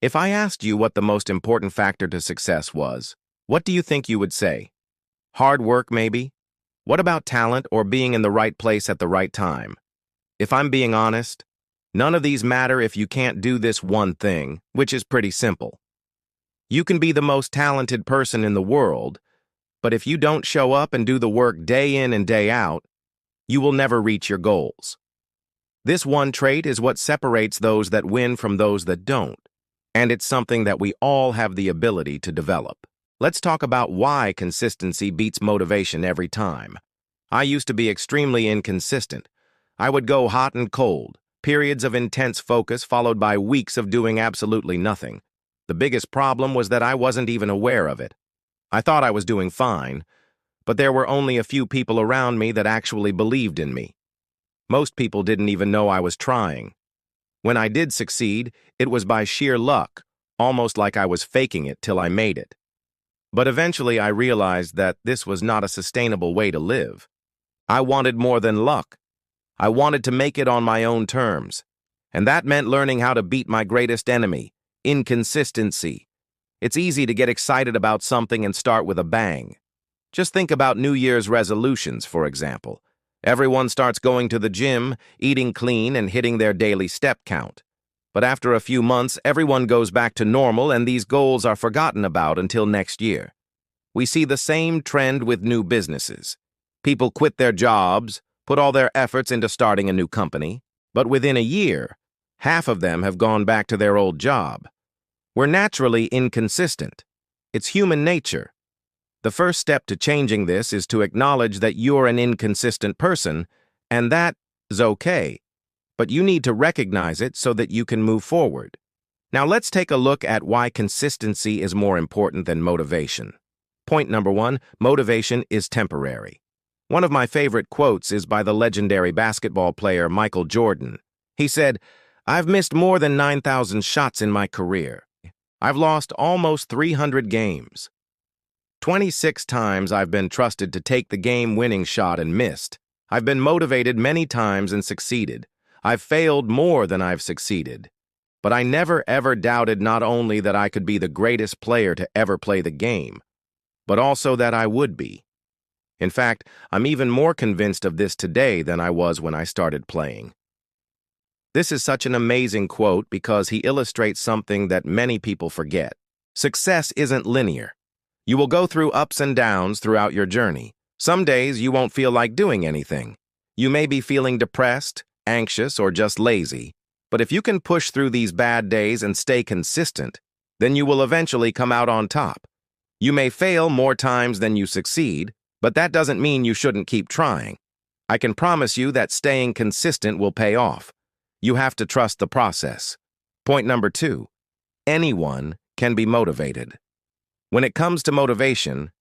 If I asked you what the most important factor to success was, what do you think you would say? Hard work, maybe? What about talent or being in the right place at the right time? If I'm being honest, none of these matter if you can't do this one thing, which is pretty simple. You can be the most talented person in the world, but if you don't show up and do the work day in and day out, you will never reach your goals. This one trait is what separates those that win from those that don't, and it's something that we all have the ability to develop. Let's talk about why consistency beats motivation every time. I used to be extremely inconsistent. I would go hot and cold, periods of intense focus followed by weeks of doing absolutely nothing. The biggest problem was that I wasn't even aware of it. I thought I was doing fine, but there were only a few people around me that actually believed in me. Most people didn't even know I was trying. When I did succeed, it was by sheer luck, almost like I was faking it till I made it. But eventually I realized that this was not a sustainable way to live. I wanted more than luck. I wanted to make it on my own terms. And that meant learning how to beat my greatest enemy, inconsistency. It's easy to get excited about something and start with a bang. Just think about New Year's resolutions, for example. Everyone starts going to the gym, eating clean, and hitting their daily step count. But after a few months, everyone goes back to normal and these goals are forgotten about until next year. We see the same trend with new businesses. People quit their jobs, put all their efforts into starting a new company, but within a year, half of them have gone back to their old job. We're naturally inconsistent. It's human nature. The first step to changing this is to acknowledge that you're an inconsistent person, and that is okay. But you need to recognize it so that you can move forward. Now let's take a look at why consistency is more important than motivation. Point number 1, motivation is temporary. One of my favorite quotes is by the legendary basketball player Michael Jordan. He said, "I've missed more than 9,000 shots in my career. I've lost almost 300 games. 26 times I've been trusted to take the game-winning shot and missed. I've been motivated many times and succeeded. I've failed more than I've succeeded. But I never ever doubted not only that I could be the greatest player to ever play the game, but also that I would be. In fact, I'm even more convinced of this today than I was when I started playing." This is such an amazing quote because he illustrates something that many people forget. Success isn't linear. You will go through ups and downs throughout your journey. Some days you won't feel like doing anything. You may be feeling depressed, anxious, or just lazy. But if you can push through these bad days and stay consistent, then you will eventually come out on top. You may fail more times than you succeed, but that doesn't mean you shouldn't keep trying. I can promise you that staying consistent will pay off. You have to trust the process. Point number 2, anyone can be motivated. When it comes to motivation,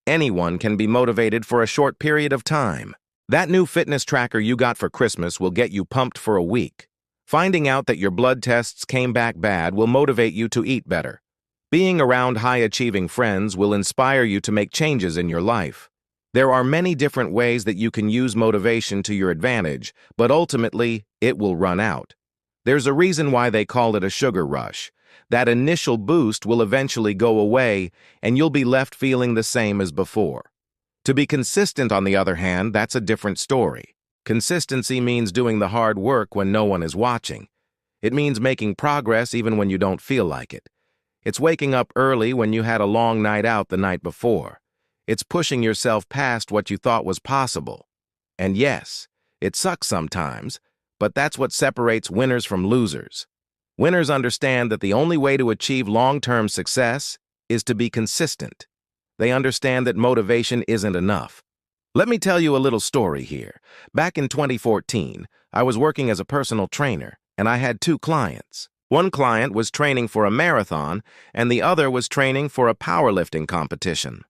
anyone can be motivated for a short period of time. That new fitness tracker you got for Christmas will get you pumped for a week. Finding out that your blood tests came back bad will motivate you to eat better. Being around high-achieving friends will inspire you to make changes in your life. There are many different ways that you can use motivation to your advantage, but ultimately, it will run out. There's a reason why they call it a sugar rush. That initial boost will eventually go away, and you'll be left feeling the same as before. To be consistent, on the other hand, that's a different story. Consistency means doing the hard work when no one is watching. It means making progress even when you don't feel like it. It's waking up early when you had a long night out the night before. It's pushing yourself past what you thought was possible. And yes, it sucks sometimes, but that's what separates winners from losers. Winners understand that the only way to achieve long-term success is to be consistent. They understand that motivation isn't enough. Let me tell you a little story here. Back in 2014, I was working as a personal trainer, and I had 2 clients. One client was training for a marathon, and the other was training for a powerlifting competition.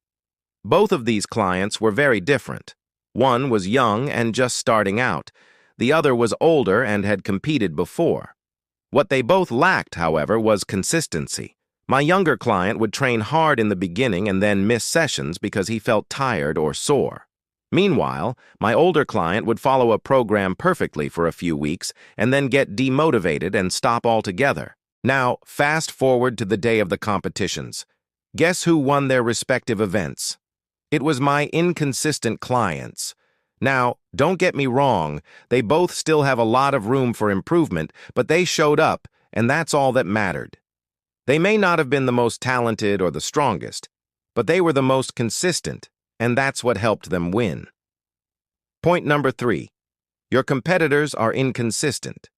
Both of these clients were very different. One was young and just starting out. The other was older and had competed before. What they both lacked, however, was consistency. My younger client would train hard in the beginning and then miss sessions because he felt tired or sore. Meanwhile, my older client would follow a program perfectly for a few weeks and then get demotivated and stop altogether. Now, fast forward to the day of the competitions. Guess who won their respective events? It was my inconsistent clients. Now, don't get me wrong, they both still have a lot of room for improvement, but they showed up, and that's all that mattered. They may not have been the most talented or the strongest, but they were the most consistent, and that's what helped them win. Point number 3. Your competitors are inconsistent.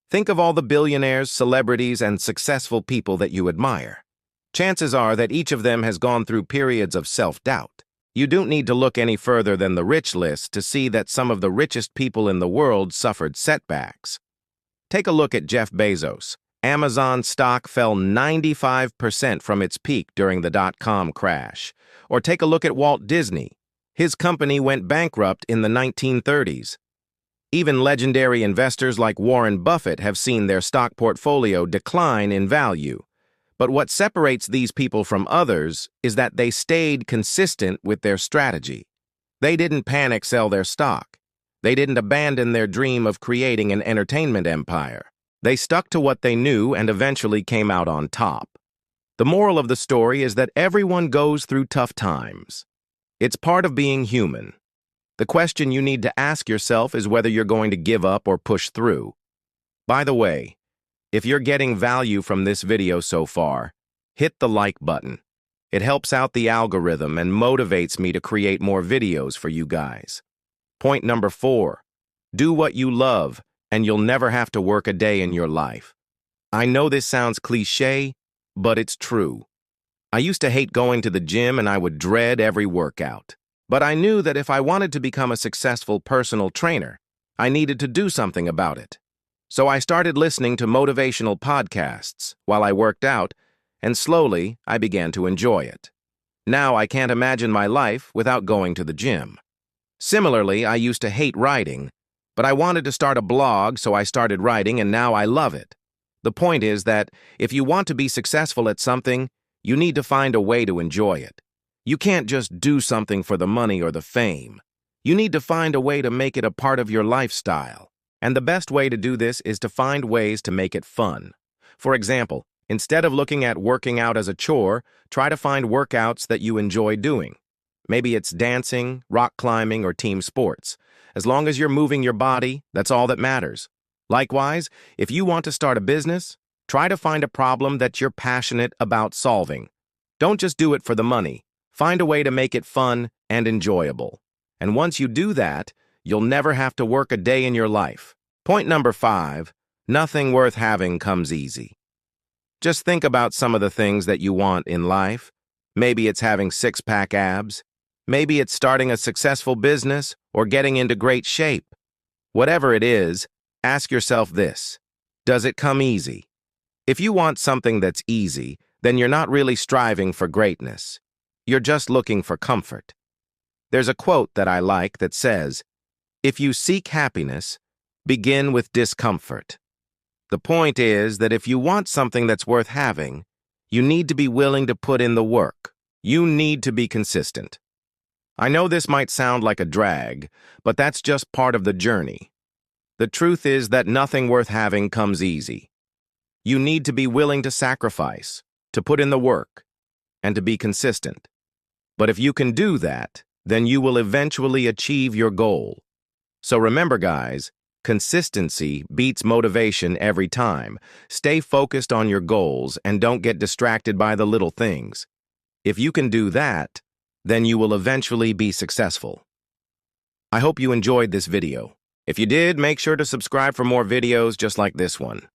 Think of all the billionaires, celebrities, and successful people that you admire. Chances are that each of them has gone through periods of self-doubt. You don't need to look any further than the rich list to see that some of the richest people in the world suffered setbacks. Take a look at Jeff Bezos. Amazon stock fell 95% from its peak during the dot-com crash. Or take a look at Walt Disney. His company went bankrupt in the 1930s. Even legendary investors like Warren Buffett have seen their stock portfolio decline in value. But what separates these people from others is that they stayed consistent with their strategy. They didn't panic sell their stock. They didn't abandon their dream of creating an entertainment empire. They stuck to what they knew and eventually came out on top. The moral of the story is that everyone goes through tough times. It's part of being human. The question you need to ask yourself is whether you're going to give up or push through. By the way, if you're getting value from this video so far, hit the like button. It helps out the algorithm and motivates me to create more videos for you guys. Point number 4. Do what you love, and you'll never have to work a day in your life. I know this sounds cliché, but it's true. I used to hate going to the gym and I would dread every workout. But I knew that if I wanted to become a successful personal trainer, I needed to do something about it. So I started listening to motivational podcasts while I worked out, and slowly I began to enjoy it. Now I can't imagine my life without going to the gym. Similarly, I used to hate writing, but I wanted to start a blog, so I started writing, and now I love it. The point is that if you want to be successful at something, you need to find a way to enjoy it. You can't just do something for the money or the fame. You need to find a way to make it a part of your lifestyle. And the best way to do this is to find ways to make it fun. For example, instead of looking at working out as a chore, try to find workouts that you enjoy doing. Maybe it's dancing, rock climbing, or team sports. As long as you're moving your body, that's all that matters. Likewise, if you want to start a business, try to find a problem that you're passionate about solving. Don't just do it for the money. Find a way to make it fun and enjoyable. And once you do that, you'll never have to work a day in your life. Point number 5, nothing worth having comes easy. Just think about some of the things that you want in life. Maybe it's having six-pack abs. Maybe it's starting a successful business or getting into great shape. Whatever it is, ask yourself this: does it come easy? If you want something that's easy, then you're not really striving for greatness. You're just looking for comfort. There's a quote that I like that says, "If you seek happiness, begin with discomfort." The point is that if you want something that's worth having, you need to be willing to put in the work. You need to be consistent. I know this might sound like a drag, but that's just part of the journey. The truth is that nothing worth having comes easy. You need to be willing to sacrifice, to put in the work, and to be consistent. But if you can do that, then you will eventually achieve your goal. So remember, guys, consistency beats motivation every time. Stay focused on your goals and don't get distracted by the little things. If you can do that, then you will eventually be successful. I hope you enjoyed this video. If you did, make sure to subscribe for more videos just like this one.